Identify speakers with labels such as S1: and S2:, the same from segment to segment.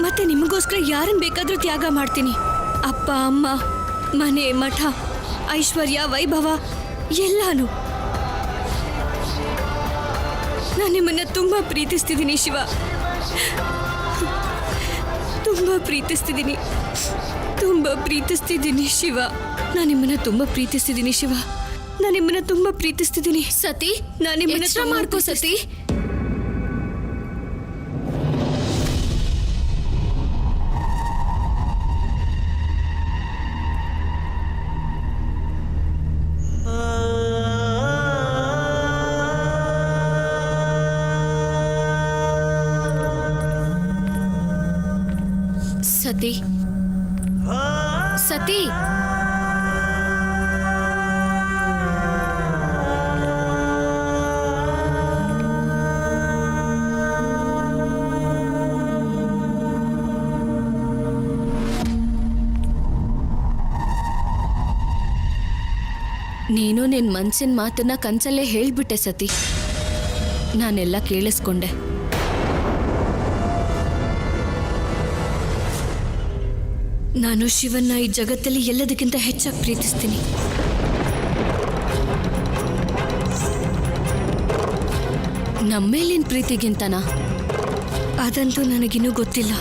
S1: ಮತ್ತೆ ನಿಮಗೋಸ್ಕರ ಯಾರನ್ನ ಬೇಕಾದರೂ ತ್ಯಾಗ ಮಾಡ್ತೀನಿ. ಅಪ್ಪ ಅಮ್ಮ, ಮನೆ, ಮಠ, ಐಶ್ವರ್ಯ, ವೈಭವ ಎಲ್ಲಾನು. ನಾನು ನಿಮ್ಮನ್ನ ತುಂಬಾ ಪ್ರೀತಿಸ್ತಿದ್ದೀನಿ ಶಿವ, ತುಂಬಾ ಪ್ರೀತಿಸ್ತಿದ್ದೀನಿ, ತುಂಬಾ ಪ್ರೀತಿಸ್ತಿದ್ದೀನಿ ಶಿವ. ನಾನು ನಿಮ್ಮನ್ನ ತುಂಬಾ ಪ್ರೀತಿಸ್ತಿದ್ದೀನಿ ಶಿವ, ನಾನು ನಿಮ್ಮನ್ನ ತುಂಬಾ ಪ್ರೀತಿಸ್ತಿದ್ದೀನಿ.
S2: ಸತಿ,
S1: ನಾನು ನಿಮ್ಮನ್ನ
S2: ಮಾಡ್ಕೋ ಸತಿ. ಸತಿ, ಸತಿ, ನೀನು ನಿನ್ ಮನ್ಸಿನ ಮಾತನ್ನ ಕನ್ಸಲ್ಲೇ ಹೇಳ್ಬಿಟ್ಟೆ ಸತಿ. ನಾನೆಲ್ಲ ಕೇಳಿಸ್ಕೊಂಡೆ.
S1: ನಾನು ಶಿವನ್ನ ಈ ಜಗತ್ತಲ್ಲಿ ಎಲ್ಲದಕ್ಕಿಂತ ಹೆಚ್ಚಾಗಿ ಪ್ರೀತಿಸ್ತೀನಿ.
S2: ನಮ್ಮೇಲಿನ ಪ್ರೀತಿಗಿಂತನಾ?
S1: ಅದಂತೂ ನನಗಿನ್ನೂ ಗೊತ್ತಿಲ್ಲ.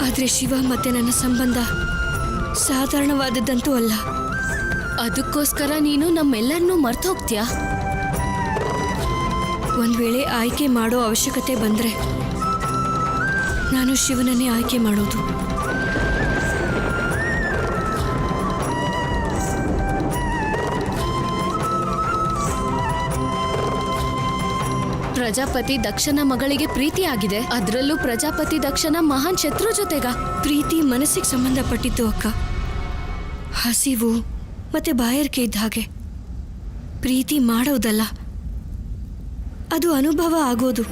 S1: ಆದರೆ ಶಿವ ಮತ್ತೆ ನನ್ನ ಸಂಬಂಧ ಸಾಧಾರಣವಾದದ್ದಂತೂ ಅಲ್ಲ.
S2: ಅದಕ್ಕೋಸ್ಕರ ನೀನು ನಮ್ಮೆಲ್ಲರನ್ನೂ ಮರ್ತು ಹೋಗ್ತೀಯಾ?
S1: ಒಂದ್ ವೇಳೆ ಆಯ್ಕೆ ಮಾಡೋ ಅವಶ್ಯಕತೆ ಬಂದ್ರೆ ನಾನು ಶಿವನನ್ನೇ ಆಯ್ಕೆ ಮಾಡೋದು.
S2: ಪ್ರಜಾಪತಿ ದಕ್ಷನ ಮಗಳಿಗೆ ಪ್ರೀತಿ ಆಗಿದೆ, ಅದರಲ್ಲೂ ಪ್ರಜಾಪತಿ ದಕ್ಷನ ಮಹಾನ್ ಶತ್ರು ಜೊತೆಗ.
S1: ಪ್ರೀತಿ ಮನಸ್ಸಿಗೆ ಸಂಬಂಧಪಟ್ಟಿದ್ದು ಅಕ್ಕ. ಹಸಿವು ಮತ್ತೆ ಬಾಯಾರಿಕೆ ಇದ್ದ ಹಾಗೆ. ಪ್ರೀತಿ ಮಾಡೋದಲ್ಲ, ಅದು ಅನುಭವ ಆಗೋದು.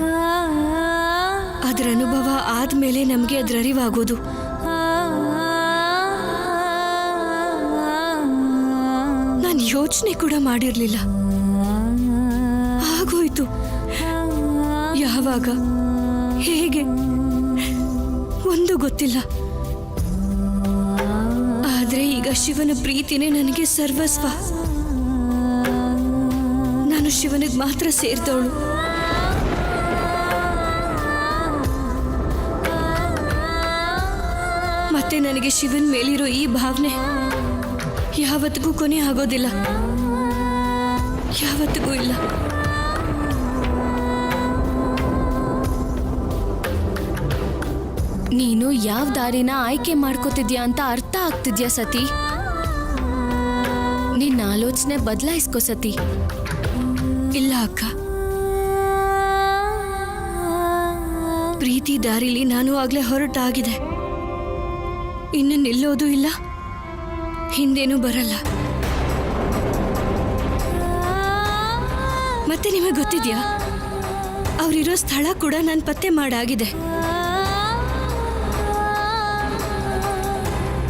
S1: ಅದರ ಅನುಭವ ಆದ್ಮೇಲೆ ನಮಗೆ ಅದರ ಅರಿವಾಗೋದು. ನಾನು ಯೋಚನೆ ಕೂಡ ಮಾಡಿರ್ಲಿಲ್ಲ, ಆಗೋಯ್ತು. ಯಾವಾಗ, ಹೇಗೆ ಒಂದು ಗೊತ್ತಿಲ್ಲ. ಆದ್ರೆ ಈಗ ಶಿವನ ಪ್ರೀತಿನೇ ನನಗೆ ಸರ್ವಸ್ವ. ನಾನು ಶಿವನಿಗೆ ಮಾತ್ರ ಸೇರಿದವಳು. ಮತ್ತೆ ನನಗೆ ಶಿವನ ಮೇಲಿರೋ ಈ ಭಾವನೆ ಯಾವತ್ತಿಗೂ ಕೊನೆ ಆಗೋದಿಲ್ಲ, ಯಾವತ್ತಿಗೂ ಇಲ್ಲ.
S2: ನೀನು ಯಾವ ದಾರಿನ ಆಯ್ಕೆ ಮಾಡ್ಕೋತಿದ್ಯಾ ಅಂತ ಅರ್ಥ ಆಗ್ತಿದ್ಯಾ ಸತಿ? ನಿನ್ನ ಆಲೋಚನೆ ಬದಲಾಯಿಸ್ಕೋ ಸತಿ.
S1: ಇಲ್ಲ ಅಕ್ಕ, ಪ್ರೀತಿ ದಾರಿಲಿ ನಾನು ಆಗ್ಲೇ ಹೊರಟಾಗಿದೆ. ಇನ್ನು ನಿಲ್ಲೋದು ಇಲ್ಲ, ಹಿಂದೇನೂ ಬರಲ್ಲ. ಮತ್ತೆ ನಿಮಗೆ ಗೊತ್ತಿದ್ಯಾ, ಅವರಿರೋ ಸ್ಥಳ ಕೂಡ ನಾನು ಪತ್ತೆ ಮಾಡಾಗಿದೆ.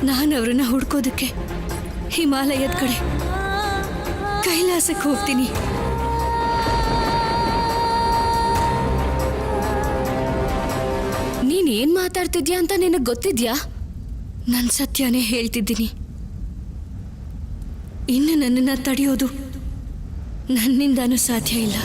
S1: ನಾನು ಅವ್ರನ್ನ ಹುಡ್ಕೋದಕ್ಕೆ ಹಿಮಾಲಯದ ಕಡೆ ಕೈಲಾಸಕ್ಕೆ ಹೋಗ್ತೀನಿ.
S2: ನೀನ್ ಏನ್ ಮಾತಾಡ್ತಿದ್ಯಾ ಅಂತ ನಿನಗೆ ಗೊತ್ತಿದ್ಯಾ?
S1: ನಾನು ಸತ್ಯನೇ ಹೇಳ್ತಿದ್ದೀನಿ. ಇನ್ನು ನನ್ನನ್ನು ತಡೆಯೋದು ನನ್ನಿಂದಾನೂ ಸಾಧ್ಯ ಇಲ್ಲ.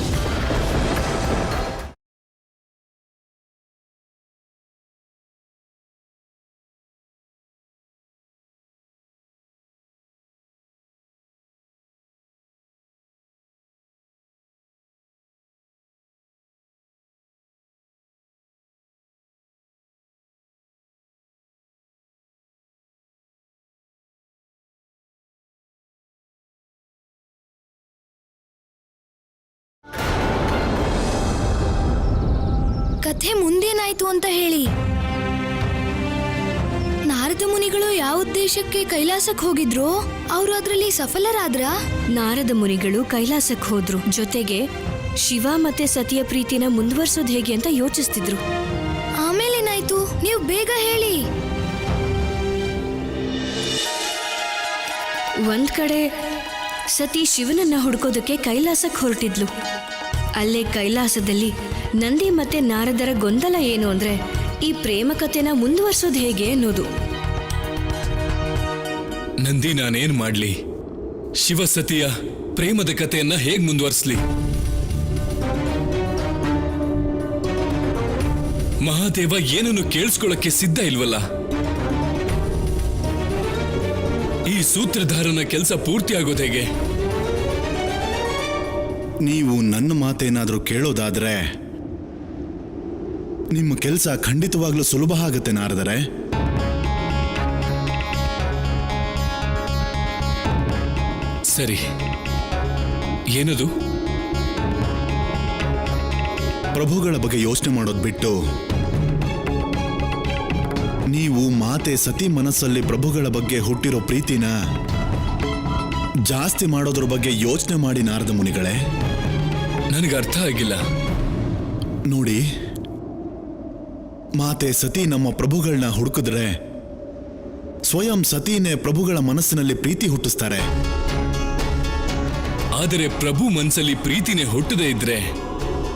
S2: ಕಥೆ ಮುಂದೇನಾಯ್ತು ಅಂತ ಹೇಳಿ. ನಾರದ ಮುನಿಗಳು ಯಾವ ಉದ್ದೇಶಕ್ಕೆ ಕೈಲಾಸಕ್ಕೆ ಹೋಗಿದ್ರು? ಅವರು ಅದರಲ್ಲಿ ಸಫಲರಾದ್ರ?
S1: ನಾರದ ಮುನಿಗಳು ಕೈಲಾಸಕ್ಕೆ ಹೋದ್ರು. ಜೊತೆಗೆ ಶಿವ ಮತ್ತೆ ಸತಿಯ ಪ್ರೀತಿನ ಮುಂದುವರ್ಸೋದು ಹೇಗೆ ಅಂತ ಯೋಚಿಸ್ತಿದ್ರು.
S2: ಆಮೇಲೇನಾಯ್ತು? ನೀವು ಬೇಗ ಹೇಳಿ.
S1: ಒಂದ್ ಕಡೆ ಸತಿ ಶಿವನನ್ನ ಹುಡ್ಕೋದಕ್ಕೆ ಕೈಲಾಸಕ್ಕೆ ಹೊರಟಿದ್ಲು. ಅಲ್ಲೇ ಕೈಲಾಸದಲ್ಲಿ ನಂದಿ ಮತ್ತೆ ನಾರದರ ಗೊಂದಲ ಏನು ಅಂದ್ರೆ, ಈ ಪ್ರೇಮ ಕಥೆನ ಮುಂದುವರ್ಸೋದು ಹೇಗೆ ಅನ್ನೋದು.
S3: ನಂದಿ, ನಾನೇನ್ ಮಾಡ್ಲಿ? ಶಿವಸತಿಯ ಪ್ರೇಮದ ಕಥೆಯನ್ನ ಹೇಗ್ ಮುಂದುವರ್ಸ್ಲಿ? ಮಹಾದೇವ ಏನನ್ನು ಕೇಳಿಸ್ಕೊಳ್ಳಕ್ಕೆ ಸಿದ್ಧ ಇಲ್ವಲ್ಲ. ಈ ಸೂತ್ರಧಾರನ ಕೆಲಸ ಪೂರ್ತಿ ಆಗೋದು ಹೇಗೆ?
S4: ನೀವು ನನ್ನ ಮಾತೇನಾದ್ರೂ ಕೇಳೋದಾದ್ರೆ ನಿಮ್ಮ ಕೆಲಸ ಖಂಡಿತವಾಗ್ಲೂ ಸುಲಭ ಆಗುತ್ತೆ ನಾರದರೆ.
S3: ಸರಿ, ಏನದು?
S4: ಪ್ರಭುಗಳ ಬಗ್ಗೆ ಯೋಚನೆ ಮಾಡೋದು ಬಿಟ್ಟು ನೀವು ಮಾತೆ ಸತಿ ಮನಸ್ಸಲ್ಲಿ ಪ್ರಭುಗಳ ಬಗ್ಗೆ ಹುಟ್ಟಿರೋ ಪ್ರೀತಿನ ಜಾಸ್ತಿ ಮಾಡೋದ್ರ ಬಗ್ಗೆ ಯೋಚನೆ ಮಾಡಿ ನಾರದ ಮುನಿಗಳೇ.
S3: ನನಗೆ ಅರ್ಥ ಆಗಿಲ್ಲ.
S4: ನೋಡಿ, ಮಾತೆ ಸತಿ ನಮ್ಮ ಪ್ರಭುಗಳನ್ನ ಹುಡುಕಿದ್ರೆ ಸ್ವಯಂ ಸತಿನೇ ಪ್ರಭುಗಳ ಮನಸ್ಸಿನಲ್ಲಿ ಪ್ರೀತಿ ಹುಟ್ಟಿಸ್ತಾರೆ.
S3: ಆದರೆ ಪ್ರಭು ಮನ್ಸಲ್ಲಿ ಪ್ರೀತಿನೇ ಹುಟ್ಟದೇ ಇದ್ರೆ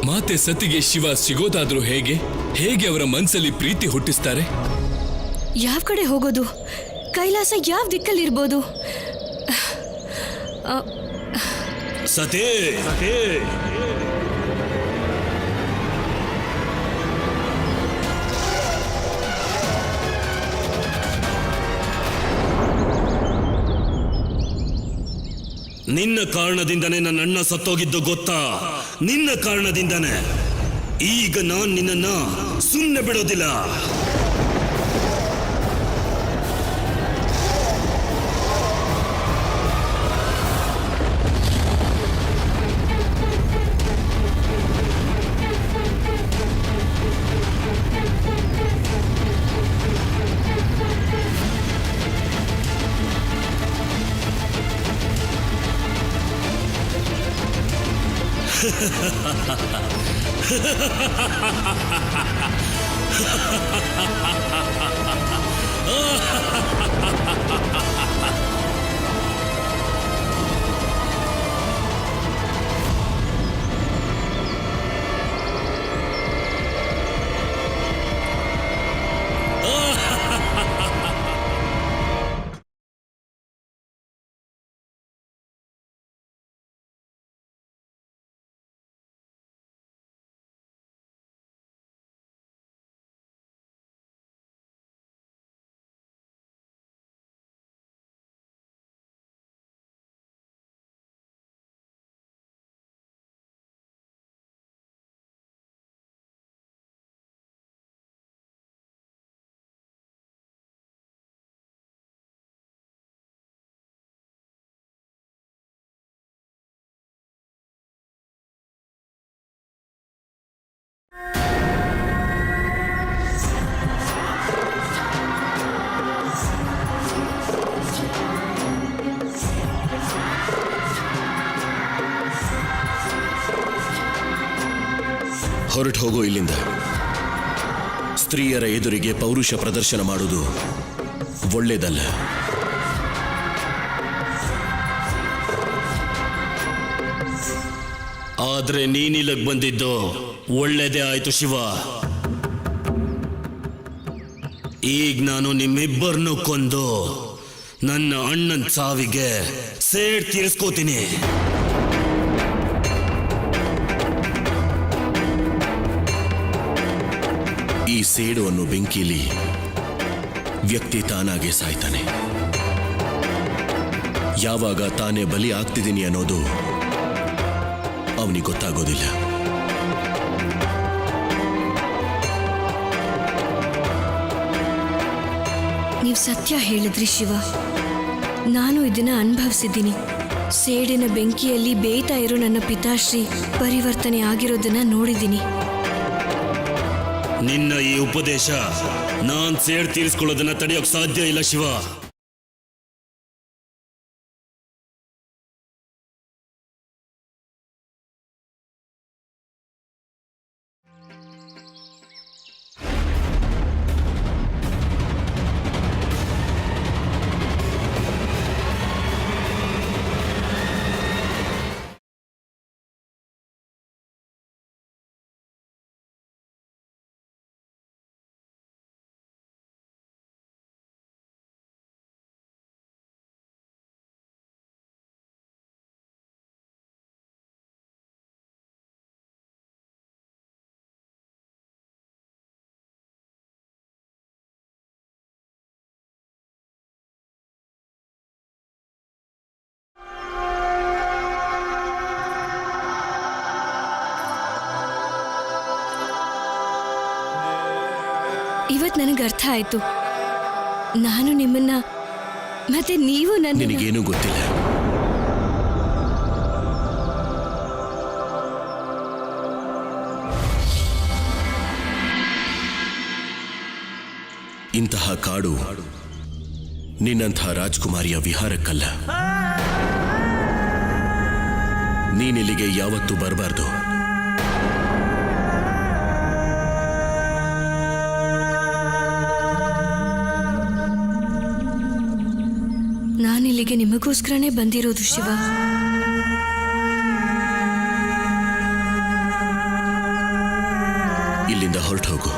S3: ಮಾತೆ ಸತಿಗೆ ಶಿವ ಸಿಗೋದಾದ್ರೂ ಹೇಗೆ? ಹೇಗೆ ಅವರ ಮನ್ಸಲ್ಲಿ ಪ್ರೀತಿ ಹುಟ್ಟಿಸ್ತಾರೆ?
S1: ಯಾವ ಕಡೆ ಹೋಗೋದು? ಕೈಲಾಸ ಯಾವ ದಿಕ್ಕಲ್ಲಿರ್ಬೋದು?
S5: ಸತಿ, ನಿನ್ನ ಕಾರಣದಿಂದನೇ ನನ್ನ ಅಣ್ಣ ಸತ್ತೋಗಿದ್ದು ಗೊತ್ತಾ? ನಿನ್ನ ಕಾರಣದಿಂದನೇ. ಈಗ ನಾನ್ ನಿನ್ನನ್ನ ಸುಮ್ಮನೆ ಬಿಡೋದಿಲ್ಲ. ಹೊರಟು ಹೋಗೋ ಇಲ್ಲಿಂದ. ಸ್ತ್ರೀಯರ ಎದುರಿಗೆ ಪೌರುಷ ಪ್ರದರ್ಶನ ಮಾಡುವುದು ಒಳ್ಳೇದಲ್ಲ. ಆದ್ರೆ ನೀನಿಲ್ಲಕ್ ಬಂದಿದ್ದು ಒಳ್ಳೇದೇ ಆಯ್ತು ಶಿವ. ಈಗ ನಾನು ನಿಮ್ಮಿಬ್ಬರನ್ನು ಕೊಂದು ನನ್ನ ಅಣ್ಣನ ಸಾವಿಗೆ ಸೇಡ್ ತೀರಿಸ್ಕೋತೀನಿ. ಈ ಸೇಡು ಅನ್ನೋ ಬೆಂಕಿಲಿ ವ್ಯಕ್ತಿ ತಾನಾಗೆ ಸಾಯ್ತಾನೆ. ಯಾವಾಗ ತಾನೇ ಬಲಿ ಆಗ್ತಿದ್ದೀನಿ ಅನ್ನೋದು ಅವನಿಗೆ ಗೊತ್ತಾಗೋದಿಲ್ಲ.
S1: ನೀವು ಸತ್ಯ ಹೇಳಿದ್ರಿ ಶಿವ. ನಾನು ಇದನ್ನ ಅನುಭವಿಸಿದ್ದೀನಿ. ಸೇಡಿನ ಬೆಂಕಿಯಲ್ಲಿ ಬೇಯ್ತಾ ಇರೋ ನನ್ನ ಪಿತಾಶ್ರೀ ಪರಿವರ್ತನೆ ಆಗಿರೋದನ್ನ ನೋಡಿದ್ದೀನಿ.
S5: ನಿನ್ನ ಈ ಉಪದೇಶ ನಾನ್ ಸೇಡ್ ತೀರಿಸ್ಕೊಳ್ಳೋದನ್ನ ತಡೆಯೋಕ್ ಸಾಧ್ಯ ಇಲ್ಲ ಶಿವ.
S1: ಇವತ್ ನನಗೆ ಅರ್ಥ ಆಯ್ತು. ನಾನು ನಿಮ್ಮನ್ನ ಮತ್ತೆ ನೀವು ನನ್ನ
S5: ನಿನಗೇನೂ ಗೊತ್ತಿಲ್ಲ. ಇಂತಹ ಕಾಡು ನಿನ್ನಂತಹ ರಾಜ್ಕುಮಾರಿಯ ವಿಹಾರಕ್ಕಲ್ಲ. ನೀನಿಲ್ಲಿಗೆ ಯಾವತ್ತೂ ಬರಬಾರ್ದು.
S1: ನಾನಿಲ್ಲಿಗೆ ನಿಮಗೋಸ್ಕರನೇ ಬಂದಿರೋದು ಶಿವ.
S5: ಇಲ್ಲಿಂದ ಹೊರಟು ಹೋಗು.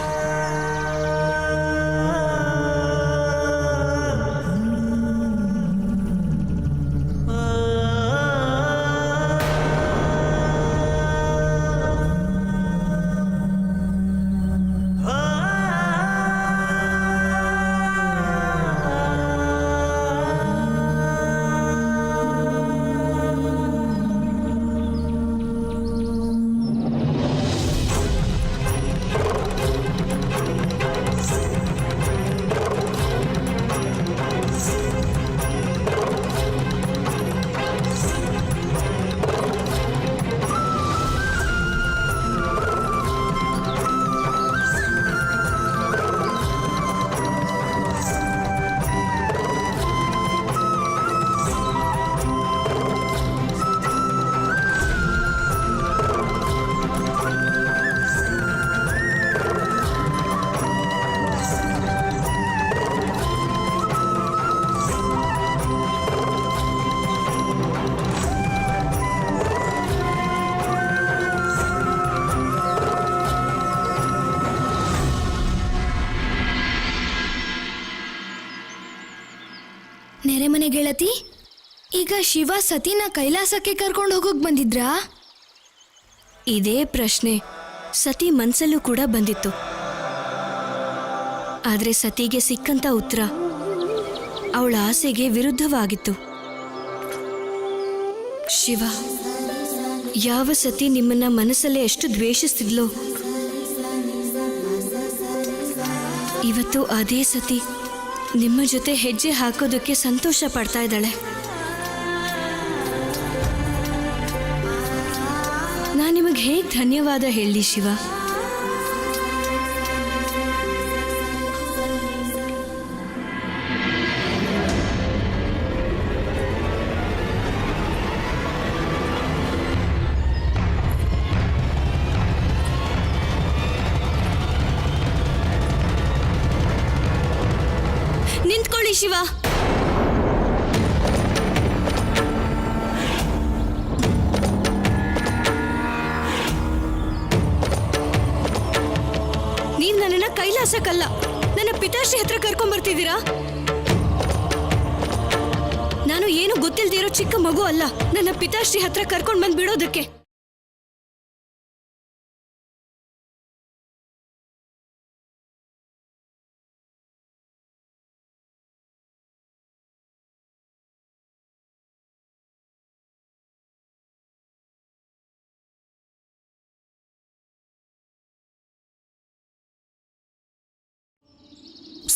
S2: ನೆರೆಮನೆ ಗೆಳತಿ, ಈಗ ಶಿವ ಸತಿನ ಕೈಲಾಸಕ್ಕೆ ಕರ್ಕೊಂಡು ಹೋಗೋಕ್ ಬಂದಿದ್ರಾ?
S1: ಇದೇ ಪ್ರಶ್ನೆ ಸತಿ ಮನ್ಸಲ್ಲೂ ಕೂಡ ಬಂದಿತ್ತು. ಆದ್ರೆ ಸತಿಗೆ ಸಿಕ್ಕಂತ ಉತ್ತರ ಅವಳ ಆಸೆಗೆ ವಿರುದ್ಧವಾಗಿತ್ತು. ಶಿವ, ಯಾವ ಸತಿ ನಿಮ್ಮನ್ನ ಮನಸ್ಸಲ್ಲೇ ಎಷ್ಟು ದ್ವೇಷಿಸ್ತಿದ್ಲೋ, ಇವತ್ತು ಅದೇ ಸತಿ ನಿಮ್ಮ ಜೊತೆ ಹೆಜ್ಜೆ ಹಾಕೋದಕ್ಕೆ ಸಂತೋಷ ಪಡ್ತಾ ಇದ್ದಾಳೆ. ನಾನು ನಿಮಗೆ ಹೇಗೆ ಧನ್ಯವಾದ ಹೇಳಿ ಶಿವ? ನಿಂತ್ಕೊಳ್ಳಿ ಶಿವ. ನೀವ್ ನನ್ನನ್ನ ಕೈಲಾಸಕ್ಕಲ್ಲ, ನನ್ನ ಪಿತಾಶ್ರೀ ಹತ್ರ ಕರ್ಕೊಂಡ್ ಬರ್ತಿದ್ದೀರಾ? ನಾನು ಏನು ಗೊತ್ತಿಲ್ದಿರೋ ಚಿಕ್ಕ ಮಗು ಅಲ್ಲ, ನನ್ನ ಪಿತಾಶ್ರೀ ಹತ್ರ ಕರ್ಕೊಂಡ್ ಬಂದ್ ಬಿಡೋದಕ್ಕೆ.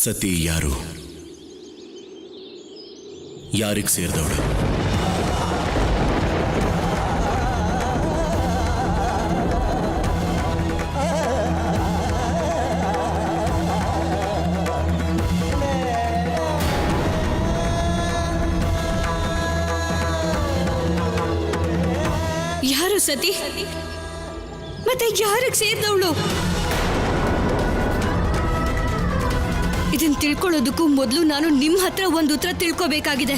S5: ಸತಿ ಯಾರು? ಯಾರಿಗೆ ಸೇರಿದವಳು?
S1: ಯಾರು ಸತಿ? ಮತ್ತೆ ಯಾರಿಗೆ ಸೇರಿದವಳು? ಇದನ್ನ ತಿಳ್ಕೊಳ್ಳೋದಕ್ಕೂ ಮೊದಲು ನಾನು ನಿಮ್ಮ ಹತ್ರ ಒಂದು ಉತ್ತರ ತಿಳ್ಕೋಬೇಕಾಗಿದೆ.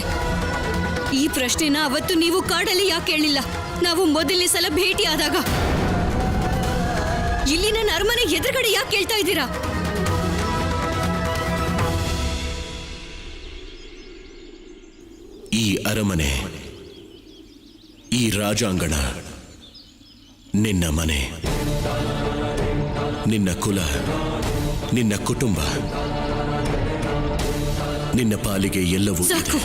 S1: ಈ ಪ್ರಶ್ನೆನ ಅವತ್ತು ನೀವು ಕಾಡಲ್ಲಿ ಯಾಕೆ ಕೇಳಲಿಲ್ಲ? ನಾವು ಮೊದಲನೇ ಸಲ ಭೇಟಿ ಆದಾಗ ಇಲ್ಲಿ ನನ್ನ ಅರಮನೆ ಎದುರುಗಡೆ ಯಾಕೆ ಕೇಳ್ತಾ ಇದ್ದೀರಾ?
S5: ಈ ಅರಮನೆ, ಈ ರಾಜಾಂಗಣ ನಿನ್ನ ಮನೆ, ನಿನ್ನ ಕುಲ, ನಿನ್ನ ಕುಟುಂಬ, ನಿನ್ನ ಪಾಲಿಗೆ ಎಲ್ಲವೂ
S1: ಸಾಕು.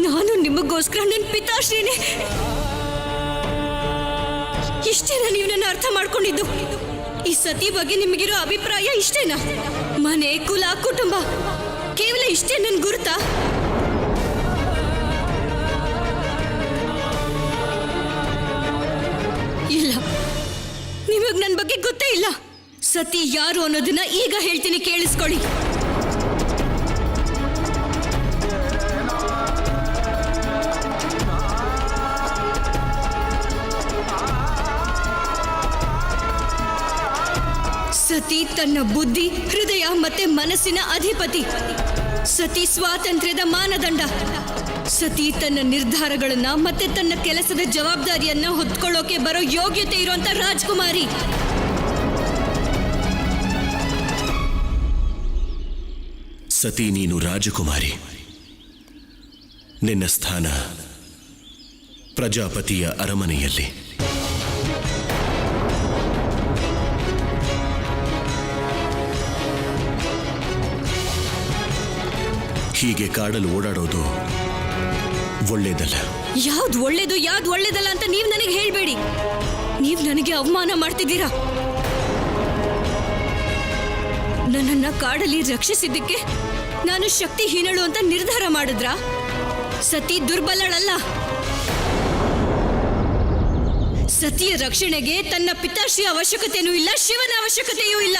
S1: ನಾನು ನಿಮಗೋಸ್ಕರ ನನ್ನ ಪಿತಾಶ್ರೀನೇ. ಇಷ್ಟೇನ ನೀವು ನನ್ನ ಅರ್ಥ ಮಾಡ್ಕೊಂಡಿದ್ದು? ಈ ಸತಿ ಬಗ್ಗೆ ನಿಮಗಿರೋ ಅಭಿಪ್ರಾಯ ಇಷ್ಟೇನಾ? ಮನೆ, ಕುಲ, ಕುಟುಂಬ ಕೇವಲ ಇಷ್ಟೇ ನನ್ ಗುರುತಾ? ಇಲ್ಲ, ನಿಮಗ್ ನನ್ ಬಗ್ಗೆ ಗೊತ್ತೇ ಇಲ್ಲ. ಸತಿ ಯಾರು ಅನ್ನೋದನ್ನ ಈಗ ಹೇಳ್ತೀನಿ, ಕೇಳಿಸ್ಕೊಳ್ಳಿ. ಸತಿ ತನ್ನ ಬುದ್ಧಿ, ಹೃದಯ ಮತ್ತೆ ಮನಸ್ಸಿನ ಅಧಿಪತಿ. ಸತಿ ಸ್ವಾತಂತ್ರ್ಯದ ಮಾನದಂಡ. ಸತಿ ತನ್ನ ನಿರ್ಧಾರಗಳನ್ನ ಮತ್ತೆ ತನ್ನ ಕೆಲಸದ ಜವಾಬ್ದಾರಿಯನ್ನ ಹೊತ್ಕೊಳ್ಳೋಕೆ ಬರೋ ಯೋಗ್ಯತೆ ಇರುವಂತ ರಾಜ್ಕುಮಾರಿ.
S6: ಸತಿ, ನೀನು ರಾಜಕುಮಾರಿ. ನಿನ್ನ ಸ್ಥಾನ ಪ್ರಜಾಪತಿಯ ಅರಮನೆಯಲ್ಲಿ. ಹೀಗೆ ಕಾಡಲು ಓಡಾಡೋದು ಒಳ್ಳೇದಲ್ಲ.
S1: ಯಾವ್ದು ಒಳ್ಳೇದು ಯಾವ್ದು ಒಳ್ಳೇದಲ್ಲ ಅಂತ ನೀವ್ ನನಗೆ ಹೇಳ್ಬೇಡಿ. ನೀವ್ ನನಗೆ ಅವಮಾನ ಮಾಡ್ತಿದ್ದೀರಾ. ನನ್ನನ್ನ ಕಾಡಲ್ಲಿ ರಕ್ಷಿಸಿದ್ದಕ್ಕೆ ನಾನು ಶಕ್ತಿಹೀನಳು ಅಂತ ನಿರ್ಧಾರ ಮಾಡಿದ್ರ? ಸತಿ ದುರ್ಬಲಳಲ್ಲ. ಸತಿಯ ರಕ್ಷಣೆಗೆ ತನ್ನ ಪಿತಾಶ್ರೀ ಅವಶ್ಯಕತೆಯೂ ಇಲ್ಲ, ಶಿವನ ಅವಶ್ಯಕತೆಯೂ ಇಲ್ಲ.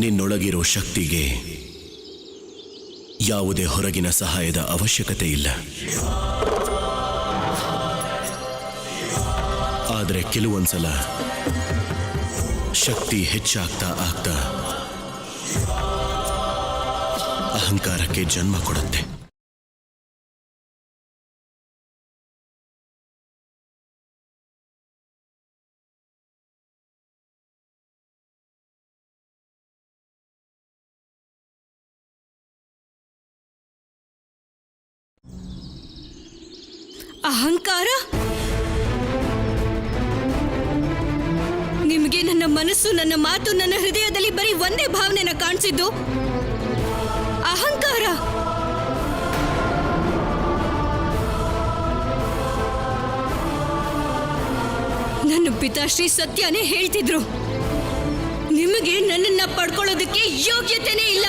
S6: ನಿನ್ನೊಳಗಿರೋ ಶಕ್ತಿಗೆ ಯಾವುದೇ ಹೊರಗಿನ ಸಹಾಯದ ಅವಶ್ಯಕತೆ ಇಲ್ಲ. ಆದರೆ ಕೆಲವೊಂದ್ಸಲ ಶಕ್ತಿ ಹೆಚ್ಚಾಗ್ತಾ ಆಗ್ತಾ ಅಹಂಕಾರಕ್ಕೆ ಜನ್ಮ ಕೊಡುತ್ತೆ.
S1: ಅಹಂಕಾರ? ನಿಮಗೆ ನನ್ನ ಮನಸ್ಸು, ನನ್ನ ಮಾತು, ನನ್ನ ಹೃದಯದಲ್ಲಿ ಬರೀ ಒಂದೇ ಭಾವನೆನ ಕಾಣಿಸಿದ್ದು ಅಹಂಕಾರ. ನನ್ನ ಪಿತಾಶ್ರೀ ಸತ್ಯನೇ ಹೇಳ್ತಿದ್ರು, ನಿಮಗೆ ನನ್ನನ್ನ ಪಡ್ಕೊಳ್ಳೋದಕ್ಕೆ ಯೋಗ್ಯತೆನೇ ಇಲ್ಲ.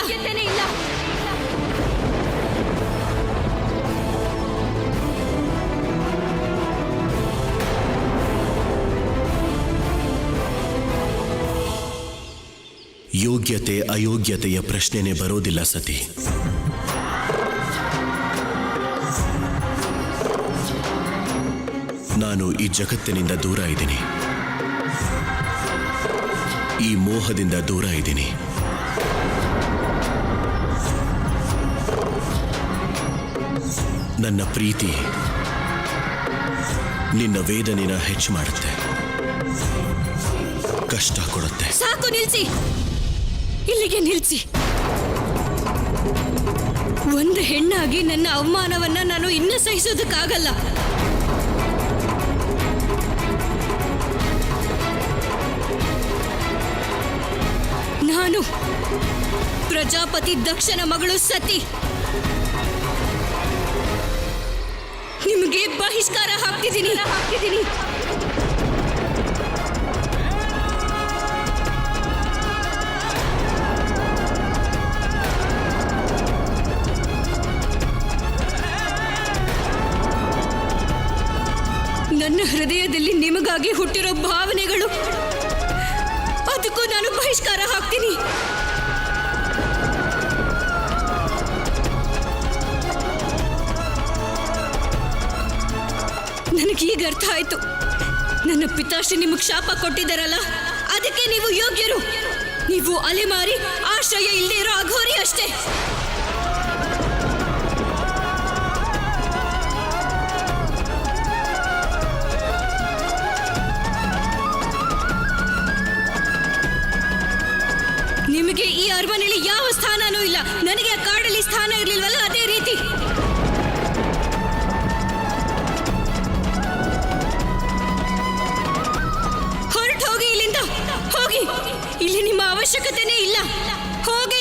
S6: ಯೋಗ್ಯತೆ ಅಯೋಗ್ಯತೆಯ ಪ್ರಶ್ನೆನೇ ಬರೋದಿಲ್ಲ ಸತಿ. ನಾನು ಈ ಜಗತ್ತಿನಿಂದ ದೂರ ಇದ್ದೀನಿ, ಈ ಮೋಹದಿಂದ ದೂರ ಇದ್ದೀನಿ. ನನ್ನ ಪ್ರೀತಿ ನಿನ್ನ ವೇದನೆನ ಹೆಚ್ಚು ಮಾಡುತ್ತೆ, ಕಷ್ಟ ಕೊಡುತ್ತೆ.
S1: ಸಾಕು, ನಿಲ್ಸಿ, ಇಲ್ಲಿಗೆ ನಿಲ್ಸಿ. ಒಂದು ಹೆಣ್ಣಾಗಿ ನನ್ನ ಅವಮಾನವನ್ನ ನಾನು ಇನ್ನೂ ಸಹಿಸೋದಕ್ಕಾಗಲ್ಲ. ನಾನು ಪ್ರಜಾಪತಿ ದಕ್ಷನ ಮಗಳು ಸತಿ. ನಿಮಗೆ ಬಹಿಷ್ಕಾರ ಹಾಕ್ತಿದ್ದೀನಿ. ನನ್ನ ಹೃದಯದಲ್ಲಿ ನಿಮಗಾಗಿ ಹುಟ್ಟಿರೋ ಭಾವನೆಗಳು, ಅದಕ್ಕೂ ನಾನು ಬಹಿಷ್ಕಾರ ಹಾಕ್ತೀನಿ. ನನಗೀಗ ಅರ್ಥ ಆಯ್ತು, ನನ್ನ ಪಿತಾಶ್ರೀ ನಿಮಗೆ ಶಾಪ ಕೊಟ್ಟಿದ್ದಾರಲ್ಲ, ಅದಕ್ಕೆ ನೀವು ಯೋಗ್ಯರು. ನೀವು ಅಲೆಮಾರಿ, ಆಶ್ರಯ ಇಲ್ಲದೆ ಇರೋ ಅಘೋರಿ ಅಷ್ಟೇ. ನಿಮಗೆ ಈ ಅರಮನೆಯಲ್ಲಿ ಯಾವ ಸ್ಥಾನನೂ ಇಲ್ಲ. ನನಗೆ ಆ ಕಾಡಲ್ಲಿ ಸ್ಥಾನ ಇರಲಿಲ್ವಲ್ಲ, ಅದೇ ರೀತಿ ಅವಶ್ಯಕತೆನೇ ಇಲ್ಲ. ಹೋಗ